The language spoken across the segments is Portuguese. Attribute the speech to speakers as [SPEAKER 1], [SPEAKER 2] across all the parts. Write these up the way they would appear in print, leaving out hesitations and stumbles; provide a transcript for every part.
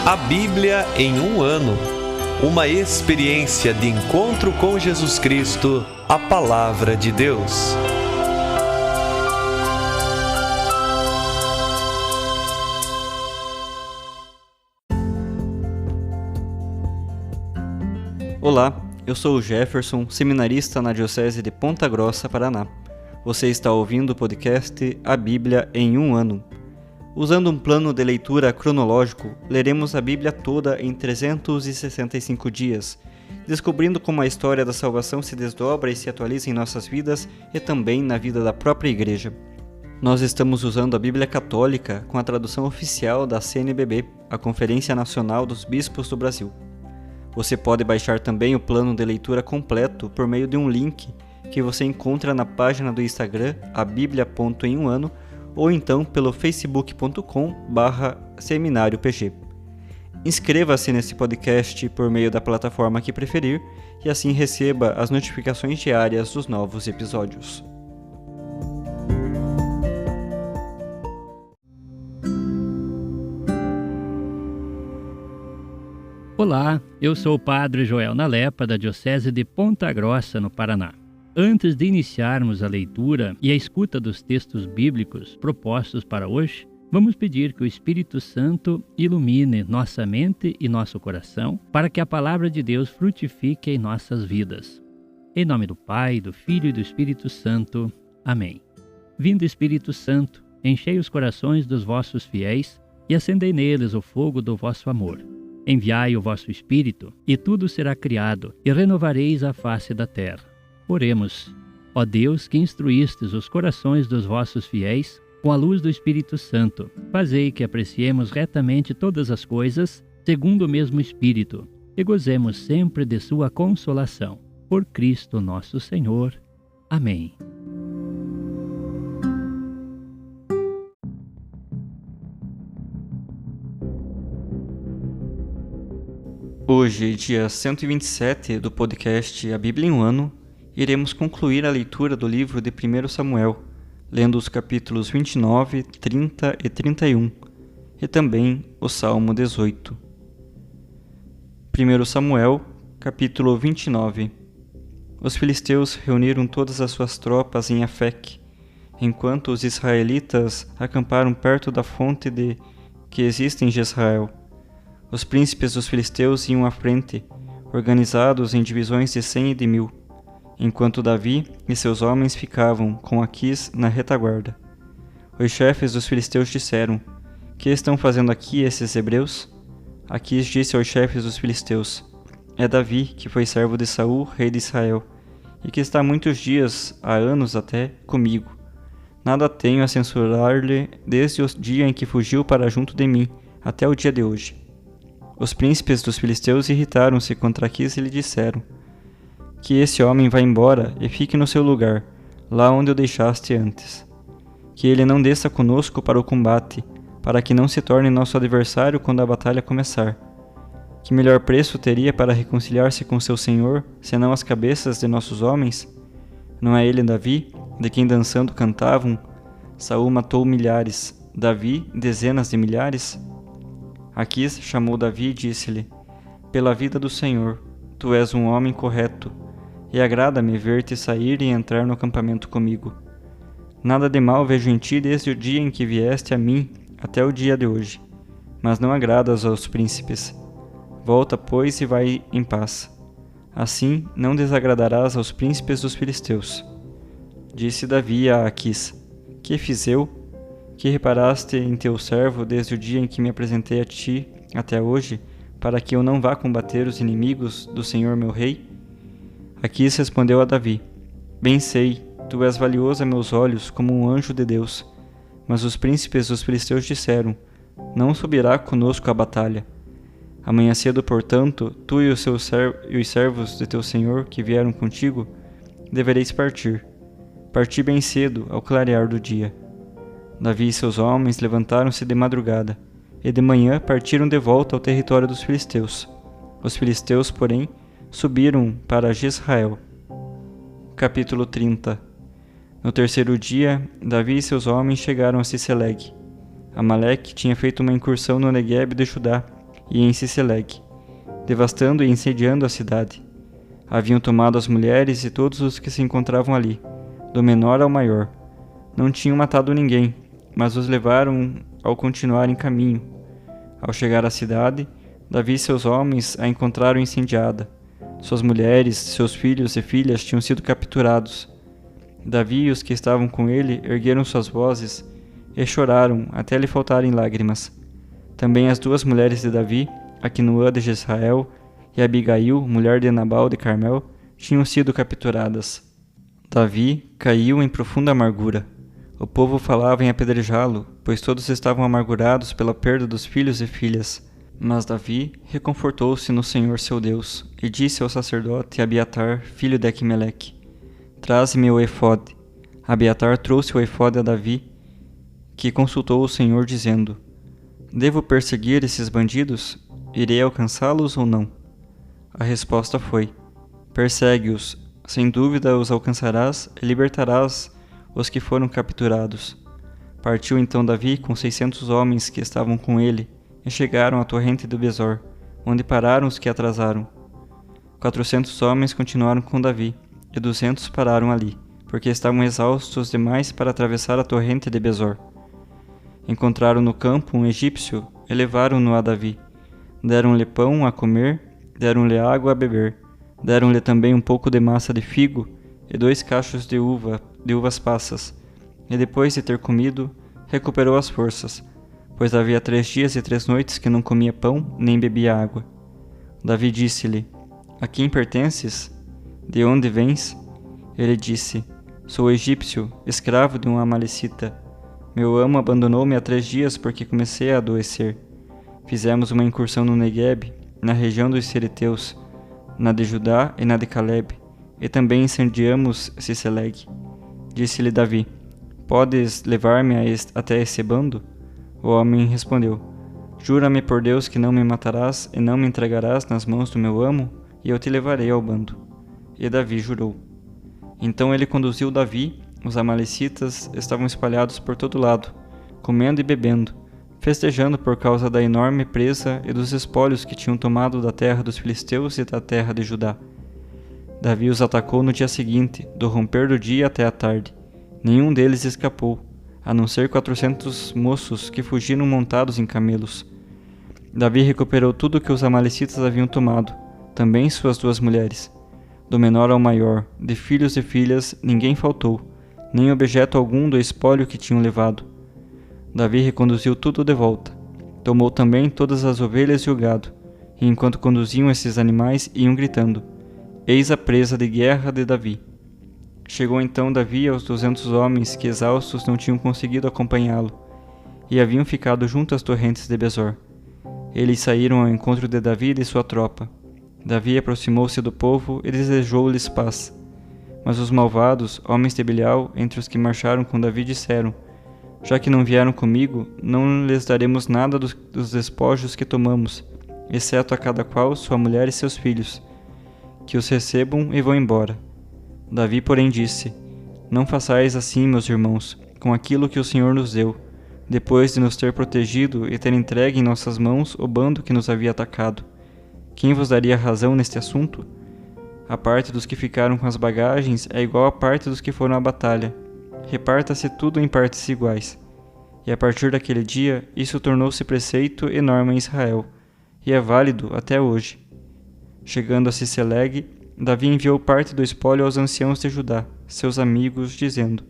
[SPEAKER 1] A Bíblia em um ano. Uma experiência de encontro com Jesus Cristo, a Palavra de Deus.
[SPEAKER 2] Olá, eu sou o Jefferson, seminarista na Diocese de Ponta Grossa, Paraná. Você está ouvindo o podcast A Bíblia em um ano. Usando um plano de leitura cronológico, leremos a Bíblia toda em 365 dias, descobrindo como a história da salvação se desdobra e se atualiza em nossas vidas e também na vida da própria Igreja. Nós estamos usando a Bíblia Católica com a tradução oficial da CNBB, a Conferência Nacional dos Bispos do Brasil. Você pode baixar também o plano de leitura completo por meio de um link que você encontra na página do Instagram, abiblia.emumano, ou então pelo facebook.com/seminariopg. Inscreva-se nesse podcast por meio da plataforma que preferir e assim receba as notificações diárias dos novos episódios.
[SPEAKER 3] Olá, eu sou o Padre Joel Nalepa, da Diocese de Ponta Grossa, no Paraná. Antes de iniciarmos a leitura e a escuta dos textos bíblicos propostos para hoje, vamos pedir que o Espírito Santo ilumine nossa mente e nosso coração para que a Palavra de Deus frutifique em nossas vidas. Em nome do Pai, do Filho e do Espírito Santo. Amém. Vindo Espírito Santo, enchei os corações dos vossos fiéis e acendei neles o fogo do vosso amor. Enviai o vosso Espírito, e tudo será criado, e renovareis a face da terra. Oremos. Ó Deus, que instruístes os corações dos vossos fiéis com a luz do Espírito Santo, fazei que apreciemos retamente todas as coisas, segundo o mesmo Espírito, e gozemos sempre de sua consolação. Por Cristo nosso Senhor. Amém.
[SPEAKER 2] Hoje, dia 127 do podcast A Bíblia em um ano, iremos concluir a leitura do livro de 1 Samuel, lendo os capítulos 29, 30 e 31, e também o Salmo 18. 1 Samuel, capítulo 29. Os filisteus reuniram todas as suas tropas em Afec, enquanto os israelitas acamparam perto da fonte que existe em Jezreel. Os príncipes dos filisteus iam à frente, organizados em divisões de 100 e de 1000, enquanto Davi e seus homens ficavam com Aquis na retaguarda. Os chefes dos filisteus disseram: "Que estão fazendo aqui esses hebreus?" Aquis disse aos chefes dos filisteus: "É Davi, que foi servo de Saul, rei de Israel, e que está há muitos dias, há anos até, comigo. Nada tenho a censurar-lhe desde o dia em que fugiu para junto de mim, até o dia de hoje." Os príncipes dos filisteus irritaram-se contra Aquis e lhe disseram: "Que esse homem vá embora e fique no seu lugar, lá onde o deixaste antes. Que ele não desça conosco para o combate, para que não se torne nosso adversário quando a batalha começar. Que melhor preço teria para reconciliar-se com seu senhor, senão as cabeças de nossos homens? Não é ele Davi, de quem dançando cantavam: Saul matou milhares, Davi dezenas de milhares?" Aquis chamou Davi e disse-lhe: "Pela vida do Senhor, tu és um homem correto, e agrada-me ver-te sair e entrar no acampamento comigo. Nada de mal vejo em ti desde o dia em que vieste a mim até o dia de hoje, mas não agradas aos príncipes. Volta, pois, e vai em paz. Assim não desagradarás aos príncipes dos filisteus." Disse Davi a Aquis: "Que fiz eu? Que reparaste em teu servo desde o dia em que me apresentei a ti até hoje, para que eu não vá combater os inimigos do Senhor meu rei?" Aquis respondeu a Davi: "Bem sei, tu és valioso a meus olhos como um anjo de Deus." Mas os príncipes dos filisteus disseram: "Não subirá conosco à batalha. Amanhã cedo, portanto, tu e os servos de teu senhor que vieram contigo, devereis partir. Parti bem cedo, ao clarear do dia." Davi e seus homens levantaram-se de madrugada, e de manhã partiram de volta ao território dos filisteus. Os filisteus, porém, subiram para Jezreel. Capítulo 30. No terceiro dia, Davi e seus homens chegaram a Ciceleg. Amaleque tinha feito uma incursão no Neguebe de Judá e em Ciceleg, devastando e incendiando a cidade. Haviam tomado as mulheres e todos os que se encontravam ali, do menor ao maior. Não tinham matado ninguém, mas os levaram ao continuar em caminho. Ao chegar à cidade, Davi e seus homens a encontraram incendiada. Suas mulheres, seus filhos e filhas tinham sido capturados. Davi e os que estavam com ele ergueram suas vozes e choraram até lhe faltarem lágrimas. Também as 2 mulheres de Davi, Aquinoã de Jezrael e Abigail, mulher de Nabal de Carmel, tinham sido capturadas. Davi caiu em profunda amargura. O povo falava em apedrejá-lo, pois todos estavam amargurados pela perda dos filhos e filhas. Mas Davi reconfortou-se no Senhor seu Deus, e disse ao sacerdote Abiatar, filho de Aquimeleque: Traze-me o efode. Abiatar trouxe o efode a Davi, que consultou o Senhor, dizendo: Devo perseguir esses bandidos? Irei alcançá-los ou não? A resposta foi: Persegue-os, sem dúvida os alcançarás e libertarás os que foram capturados. Partiu então Davi com 600 homens que estavam com ele e chegaram à torrente do Besor, onde pararam os que atrasaram. 400 homens continuaram com Davi e 200 pararam ali, porque estavam exaustos demais para atravessar a torrente de Besor. Encontraram no campo um egípcio e levaram-no a Davi. Deram-lhe pão a comer, deram-lhe água a beber, deram-lhe também um pouco de massa de figo e 2 cachos de uvas passas. E depois de ter comido, recuperou as forças, pois havia 3 dias e 3 noites que não comia pão nem bebia água. Davi disse-lhe: A quem pertences? De onde vens? Ele disse: Sou egípcio, escravo de um amalecita. Meu amo abandonou-me há 3 dias porque comecei a adoecer. Fizemos uma incursão no Negueb, na região dos Seriteus, na de Judá e na de Caleb, e também incendiamos Ciceleg. Disse-lhe Davi: Podes levar-me até esse bando? O homem respondeu: Jura-me por Deus que não me matarás e não me entregarás nas mãos do meu amo, e eu te levarei ao bando. E Davi jurou. Então ele conduziu Davi. Os amalecitas estavam espalhados por todo lado, comendo e bebendo, festejando por causa da enorme presa e dos espólios que tinham tomado da terra dos filisteus e da terra de Judá. Davi os atacou no dia seguinte, do romper do dia até a tarde. Nenhum deles escapou, a não ser 400 moços que fugiram montados em camelos. Davi recuperou tudo o que os amalecitas haviam tomado, também suas 2 mulheres. Do menor ao maior, de filhos e filhas, ninguém faltou, nem objeto algum do espólio que tinham levado. Davi reconduziu tudo de volta. Tomou também todas as ovelhas e o gado, e enquanto conduziam esses animais, iam gritando: Eis a presa de guerra de Davi. Chegou então Davi aos 200 homens que exaustos não tinham conseguido acompanhá-lo, e haviam ficado junto às torrentes de Besor. Eles saíram ao encontro de Davi e de sua tropa. Davi aproximou-se do povo e desejou-lhes paz. Mas os malvados, homens de Belial, entre os que marcharam com Davi, disseram: Já que não vieram comigo, não lhes daremos nada dos despojos que tomamos, exceto a cada qual sua mulher e seus filhos. Que os recebam e vão embora. Davi, porém, disse: Não façais assim, meus irmãos, com aquilo que o Senhor nos deu, depois de nos ter protegido e ter entregue em nossas mãos o bando que nos havia atacado. Quem vos daria razão neste assunto? A parte dos que ficaram com as bagagens é igual à parte dos que foram à batalha. Reparta-se tudo em partes iguais. E a partir daquele dia, isso tornou-se preceito e norma em Israel, e é válido até hoje. Chegando a Ciceleg, Davi enviou parte do espólio aos anciãos de Judá, seus amigos, dizendo: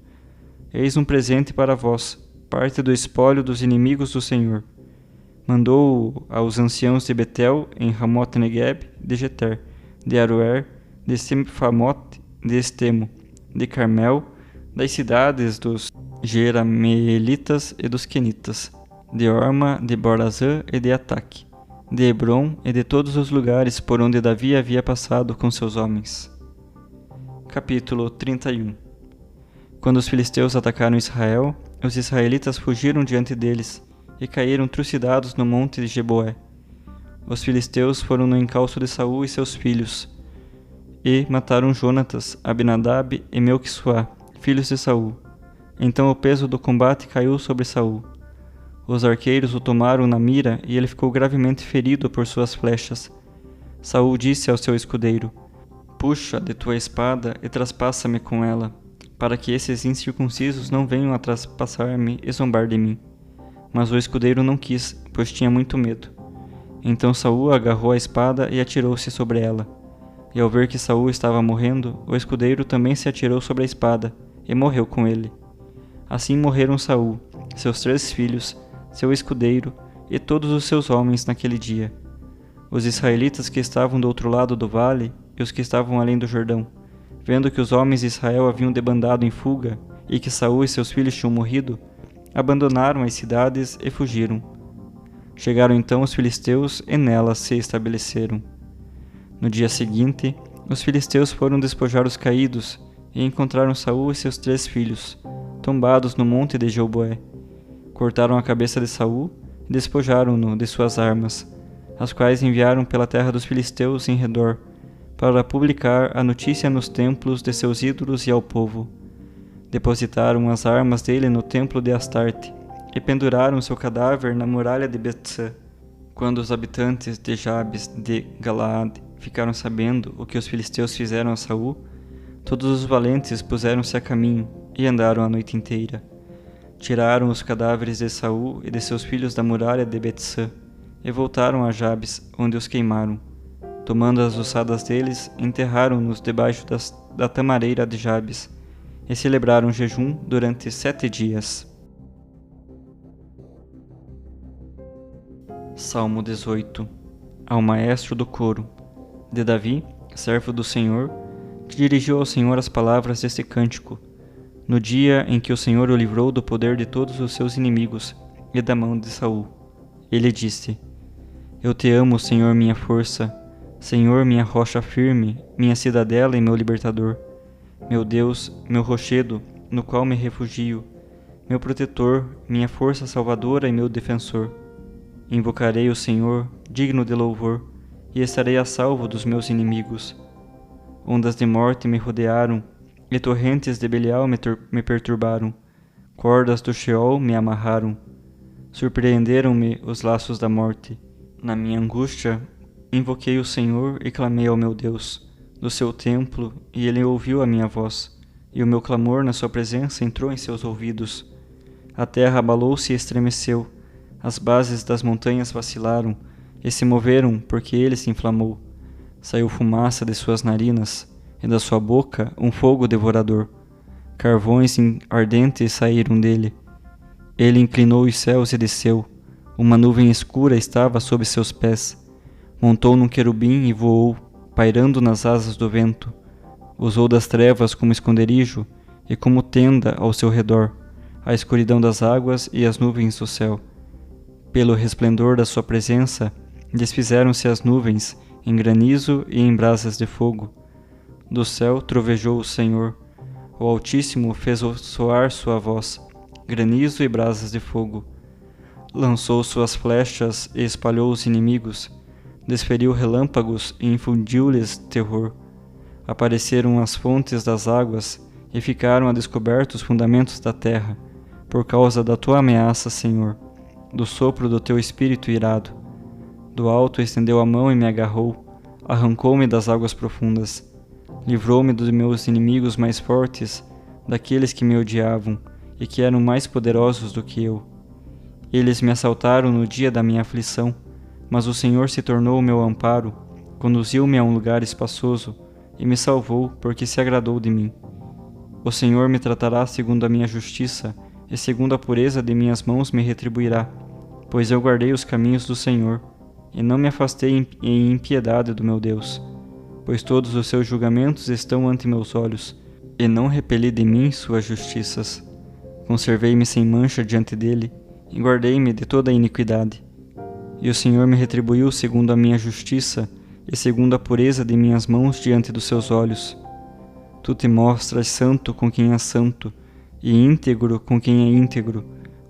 [SPEAKER 2] Eis um presente para vós, parte do espólio dos inimigos do Senhor. Mandou aos anciãos de Betel, em Ramot Negueb, de Jeter, de Aroer, de Simfamote, de Estemo, de Carmel, das cidades dos Jerameelitas e dos Quenitas, de Orma, de Borazã e de Ataque, de Hebron e de todos os lugares por onde Davi havia passado com seus homens. Capítulo 31. Quando os filisteus atacaram Israel, os israelitas fugiram diante deles e caíram trucidados no monte de Jeboé. Os filisteus foram no encalço de Saul e seus filhos, e mataram Jonatas, Abinadab e Melquissuá, filhos de Saul. Então o peso do combate caiu sobre Saul. Os arqueiros o tomaram na mira e ele ficou gravemente ferido por suas flechas. Saul disse ao seu escudeiro: Puxa de tua espada e traspassa-me com ela, para que esses incircuncisos não venham a traspassar-me e zombar de mim. Mas o escudeiro não quis, pois tinha muito medo. Então Saul agarrou a espada e atirou-se sobre ela. E ao ver que Saul estava morrendo, o escudeiro também se atirou sobre a espada e morreu com ele. Assim morreram Saul, seus 3 filhos, seu escudeiro e todos os seus homens naquele dia. Os israelitas que estavam do outro lado do vale e os que estavam além do Jordão, vendo que os homens de Israel haviam debandado em fuga e que Saul e seus filhos tinham morrido, abandonaram as cidades e fugiram. Chegaram então os filisteus e nelas se estabeleceram. No dia seguinte, os filisteus foram despojar os caídos e encontraram Saul e seus 3 filhos, tombados no monte de Gilboé. Cortaram a cabeça de Saul e despojaram-no de suas armas, as quais enviaram pela terra dos filisteus em redor, para publicar a notícia nos templos de seus ídolos e ao povo. Depositaram as armas dele no templo de Astarte e penduraram seu cadáver na muralha de Betsã. Quando os habitantes de Jabes de Galaade ficaram sabendo o que os filisteus fizeram a Saul, todos os valentes puseram-se a caminho e andaram a noite inteira. Tiraram os cadáveres de Saul e de seus filhos da muralha de Betsã e voltaram a Jabes, onde os queimaram. Tomando as ossadas deles, enterraram-nos debaixo da tamareira de Jabes e celebraram jejum durante 7 dias. Salmo 18. Ao maestro do coro, de Davi, servo do Senhor, que dirigiu ao Senhor as palavras deste cântico, no dia em que o Senhor o livrou do poder de todos os seus inimigos e da mão de Saul. Ele disse: Eu te amo, Senhor, minha força, Senhor, minha rocha firme, minha cidadela e meu libertador, meu Deus, meu rochedo, no qual me refugio, meu protetor, minha força salvadora e meu defensor. Invocarei o Senhor, digno de louvor, e estarei a salvo dos meus inimigos. Ondas de morte me rodearam, e torrentes de Belial me perturbaram. Cordas do Sheol me amarraram. Surpreenderam-me os laços da morte. Na minha angústia, invoquei o Senhor e clamei ao meu Deus, do seu templo, e ele ouviu a minha voz, e o meu clamor na sua presença entrou em seus ouvidos. A terra abalou-se e estremeceu, as bases das montanhas vacilaram, e se moveram porque ele se inflamou. Saiu fumaça de suas narinas, e da sua boca um fogo devorador. Carvões ardentes saíram dele. Ele inclinou os céus e desceu. Uma nuvem escura estava sob seus pés. Montou num querubim e voou, pairando nas asas do vento. Usou das trevas como esconderijo e como tenda ao seu redor, a escuridão das águas e as nuvens do céu. Pelo resplendor da sua presença, desfizeram-se as nuvens em granizo e em brasas de fogo. Do céu trovejou o Senhor. O Altíssimo fez soar sua voz, granizo e brasas de fogo. Lançou suas flechas e espalhou os inimigos. Desferiu relâmpagos e infundiu-lhes terror. Apareceram as fontes das águas e ficaram a descoberto os fundamentos da terra, por causa da tua ameaça, Senhor, do sopro do teu espírito irado. Do alto estendeu a mão e me agarrou, arrancou-me das águas profundas. Livrou-me dos meus inimigos mais fortes, daqueles que me odiavam e que eram mais poderosos do que eu. Eles me assaltaram no dia da minha aflição, mas o Senhor se tornou o meu amparo, conduziu-me a um lugar espaçoso e me salvou porque se agradou de mim. O Senhor me tratará segundo a minha justiça e segundo a pureza de minhas mãos me retribuirá, pois eu guardei os caminhos do Senhor e não me afastei em impiedade do meu Deus. Pois todos os seus julgamentos estão ante meus olhos, e não repeli de mim suas justiças. Conservei-me sem mancha diante dele, e guardei-me de toda a iniquidade. E o Senhor me retribuiu segundo a minha justiça, e segundo a pureza de minhas mãos diante dos seus olhos. Tu te mostras santo com quem é santo, e íntegro com quem é íntegro,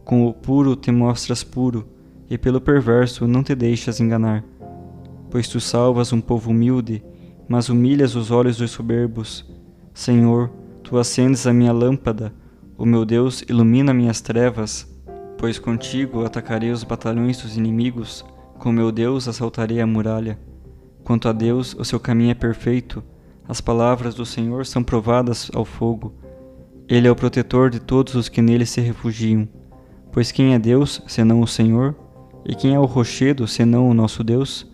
[SPEAKER 2] com o puro te mostras puro, e pelo perverso não te deixas enganar. Pois tu salvas um povo humilde, mas humilhas os olhos dos soberbos. Senhor, tu acendes a minha lâmpada, o meu Deus ilumina minhas trevas. Pois contigo atacarei os batalhões dos inimigos, com meu Deus assaltarei a muralha. Quanto a Deus, o seu caminho é perfeito, as palavras do Senhor são provadas ao fogo. Ele é o protetor de todos os que nele se refugiam. Pois quem é Deus, senão o Senhor? E quem é o rochedo, senão o nosso Deus?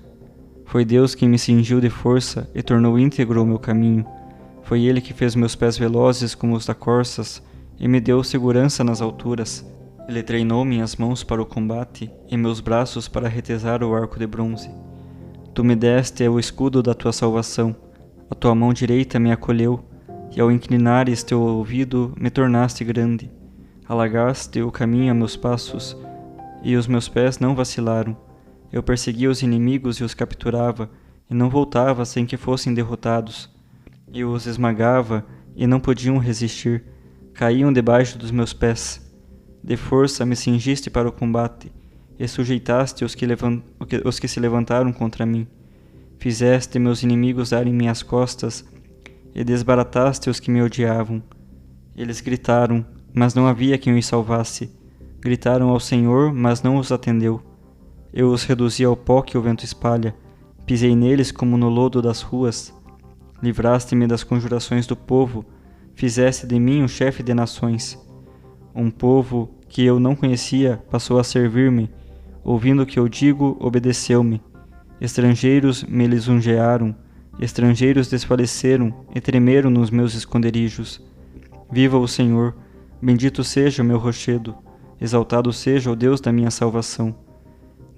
[SPEAKER 2] Foi Deus quem me cingiu de força e tornou íntegro o meu caminho. Foi Ele que fez meus pés velozes como os da corças e me deu segurança nas alturas. Ele treinou minhas mãos para o combate e meus braços para retesar o arco de bronze. Tu me deste o escudo da tua salvação. A tua mão direita me acolheu, e ao inclinares teu ouvido me tornaste grande. Alargaste o caminho a meus passos, e os meus pés não vacilaram. Eu perseguia os inimigos e os capturava, e não voltava sem que fossem derrotados. Eu os esmagava, e não podiam resistir. Caíam debaixo dos meus pés. De força me cingiste para o combate, e sujeitaste os que se levantaram contra mim. Fizeste meus inimigos darem minhas costas, e desbarataste os que me odiavam. Eles gritaram, mas não havia quem os salvasse. Gritaram ao Senhor, mas não os atendeu. Eu os reduzi ao pó que o vento espalha, pisei neles como no lodo das ruas. Livraste-me das conjurações do povo, fizeste de mim um chefe de nações. Um povo que eu não conhecia passou a servir-me, ouvindo o que eu digo, obedeceu-me. Estrangeiros me lisonjearam, estrangeiros desfaleceram e tremeram nos meus esconderijos. Viva o Senhor, bendito seja o meu rochedo, exaltado seja o Deus da minha salvação.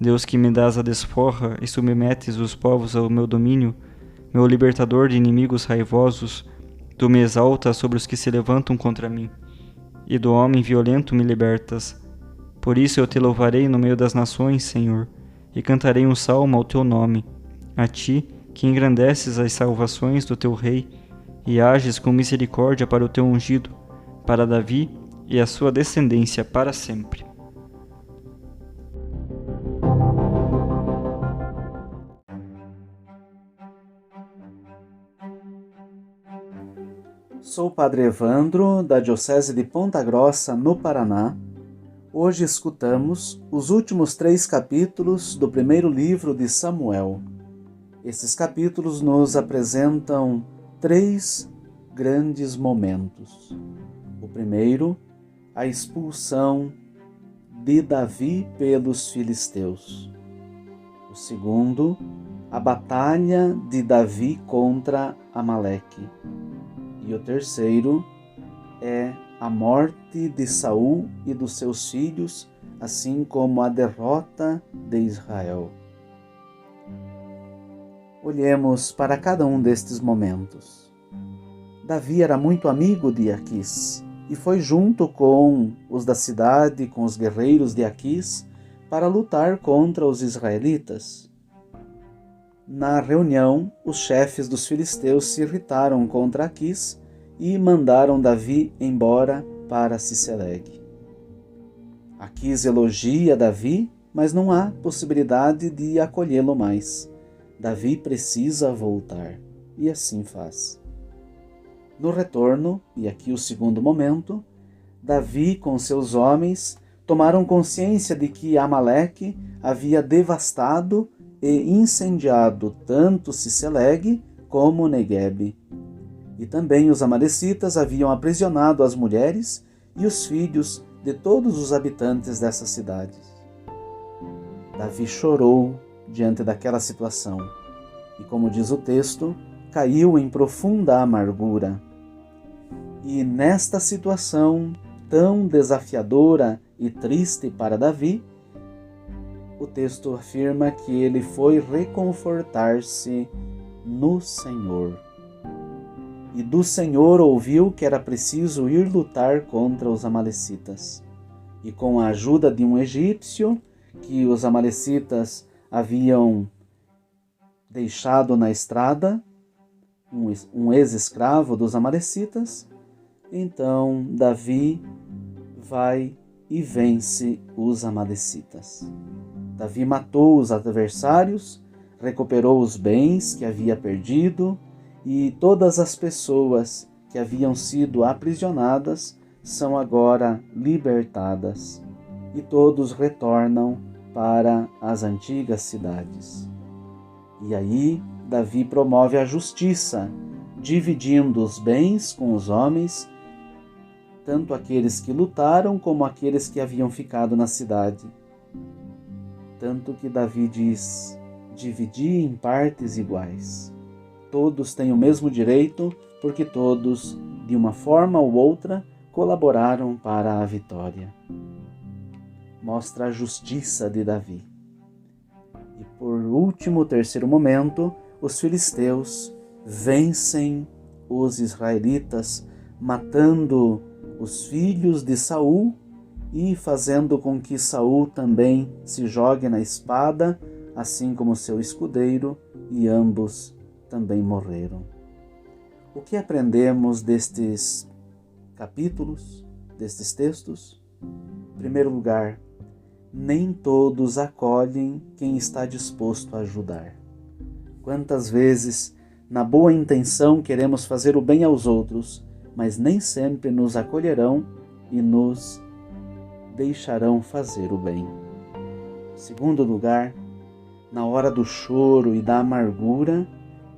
[SPEAKER 2] Deus que me dás a desforra e submetes os povos ao meu domínio, meu libertador de inimigos raivosos, tu me exaltas sobre os que se levantam contra mim, e do homem violento me libertas. Por isso eu te louvarei no meio das nações, Senhor, e cantarei um salmo ao teu nome, a ti, que engrandeces as salvações do teu rei, e ages com misericórdia para o teu ungido, para Davi e a sua descendência para sempre.
[SPEAKER 4] Sou o Padre Evandro, da Diocese de Ponta Grossa, no Paraná. Hoje escutamos os últimos 3 capítulos do primeiro livro de Samuel. Esses capítulos nos apresentam 3 grandes momentos. O primeiro, a expulsão de Davi pelos filisteus. O segundo, a batalha de Davi contra Amaleque. E o terceiro é a morte de Saul e dos seus filhos, assim como a derrota de Israel. Olhemos para cada um destes momentos. Davi era muito amigo de Aquis e foi junto com os da cidade, com os guerreiros de Aquis, para lutar contra os israelitas. Na reunião, os chefes dos filisteus se irritaram contra Aquis e mandaram Davi embora para Ciceleg. Aquis elogia Davi, mas não há possibilidade de acolhê-lo mais. Davi precisa voltar, e assim faz. No retorno, e aqui o segundo momento, Davi com seus homens tomaram consciência de que Amaleque havia devastado e incendiado tanto Ciceleg como Neguebe. E também os amalecitas haviam aprisionado as mulheres e os filhos de todos os habitantes dessas cidades. Davi chorou diante daquela situação e, como diz o texto, caiu em profunda amargura. E nesta situação tão desafiadora e triste para Davi, o texto afirma que ele foi reconfortar-se no Senhor. E do Senhor ouviu que era preciso ir lutar contra os amalecitas. E com a ajuda de um egípcio, que os amalecitas haviam deixado na estrada, um ex-escravo dos amalecitas, então Davi vai e vence os amalecitas. Davi matou os adversários, recuperou os bens que havia perdido, e todas as pessoas que haviam sido aprisionadas são agora libertadas. e todos retornam para as antigas cidades. E aí Davi promove a justiça, dividindo os bens com os homens, tanto aqueles que lutaram como aqueles que haviam ficado na cidade. Tanto que Davi diz: dividi em partes iguais. Todos têm o mesmo direito, porque todos, de uma forma ou outra, colaboraram para a vitória. Mostra a justiça de Davi. E por último, terceiro momento, os filisteus vencem os israelitas, matando os filhos de Saul e fazendo com que Saul também se jogue na espada, assim como seu escudeiro, e ambos também morreram. O que aprendemos destes capítulos, destes textos? Em primeiro lugar, nem todos acolhem quem está disposto a ajudar. Quantas vezes, na boa intenção, queremos fazer o bem aos outros, mas nem sempre nos acolherão e nos deixarão fazer o bem. Em segundo lugar, na hora do choro e da amargura,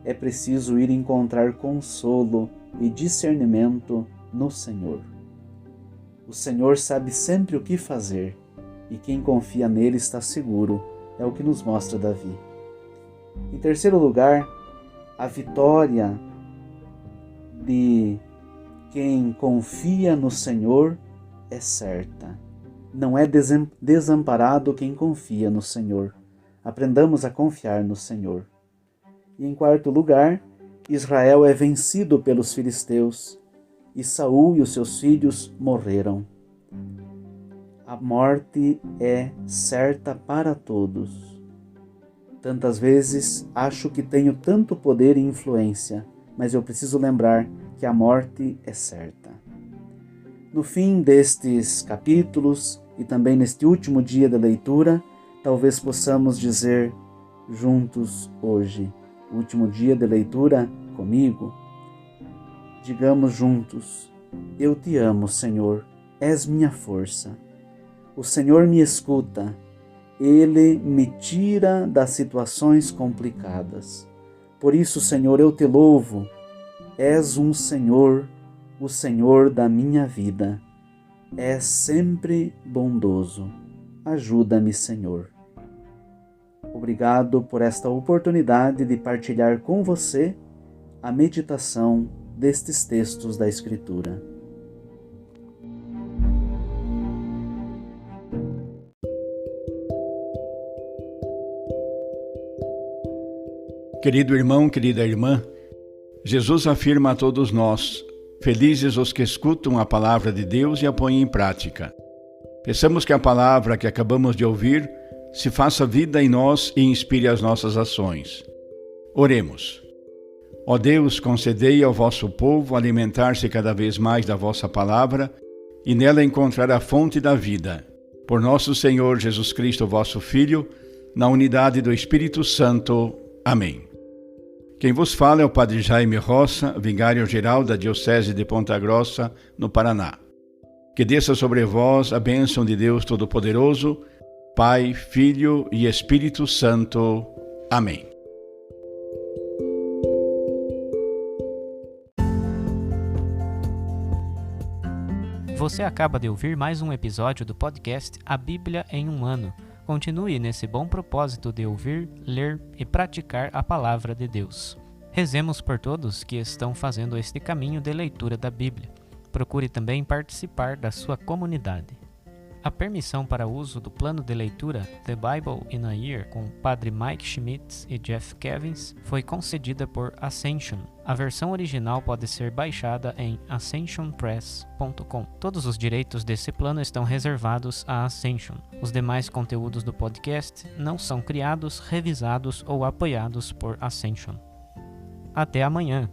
[SPEAKER 4] é preciso ir encontrar consolo e discernimento no Senhor. O Senhor sabe sempre o que fazer, e quem confia nele está seguro, é o que nos mostra Davi. Em terceiro lugar, a vitória de quem confia no Senhor é certa. Não é desamparado quem confia no Senhor. Aprendamos a confiar no Senhor. E em quarto lugar, Israel é vencido pelos filisteus, e Saul e os seus filhos morreram. A morte é certa para todos. Tantas vezes acho que tenho tanto poder e influência, mas eu preciso lembrar que a morte é certa. No fim destes capítulos e também neste último dia da leitura, talvez possamos dizer juntos hoje, último dia de leitura comigo, digamos juntos: eu te amo, Senhor, és minha força. O Senhor me escuta, Ele me tira das situações complicadas. Por isso, Senhor, eu te louvo. És um Senhor, o Senhor da minha vida. És sempre bondoso. Ajuda-me, Senhor. Obrigado por esta oportunidade de partilhar com você a meditação destes textos da Escritura.
[SPEAKER 5] Querido irmão, querida irmã, Jesus afirma a todos nós: felizes os que escutam a palavra de Deus e a põem em prática. Peçamos que a palavra que acabamos de ouvir se faça vida em nós e inspire as nossas ações. Oremos. Ó Deus, concedei ao vosso povo alimentar-se cada vez mais da vossa palavra e nela encontrar a fonte da vida. Por nosso Senhor Jesus Cristo, vosso Filho, na unidade do Espírito Santo. Amém. Quem vos fala é o Padre Jaime Roça, vigário-geral da Diocese de Ponta Grossa, no Paraná. Que desça sobre vós a bênção de Deus Todo-Poderoso, Pai, Filho e Espírito Santo. Amém.
[SPEAKER 6] Você acaba de ouvir mais um episódio do podcast A Bíblia em um Ano. Continue nesse bom propósito de ouvir, ler e praticar a Palavra de Deus. Rezemos por todos que estão fazendo este caminho de leitura da Bíblia. Procure também participar da sua comunidade. A permissão para uso do plano de leitura The Bible in a Year com o Padre Mike Schmitz e Jeff Kevins foi concedida por Ascension. A versão original pode ser baixada em ascensionpress.com. Todos os direitos desse plano estão reservados à Ascension. Os demais conteúdos do podcast não são criados, revisados ou apoiados por Ascension. Até amanhã!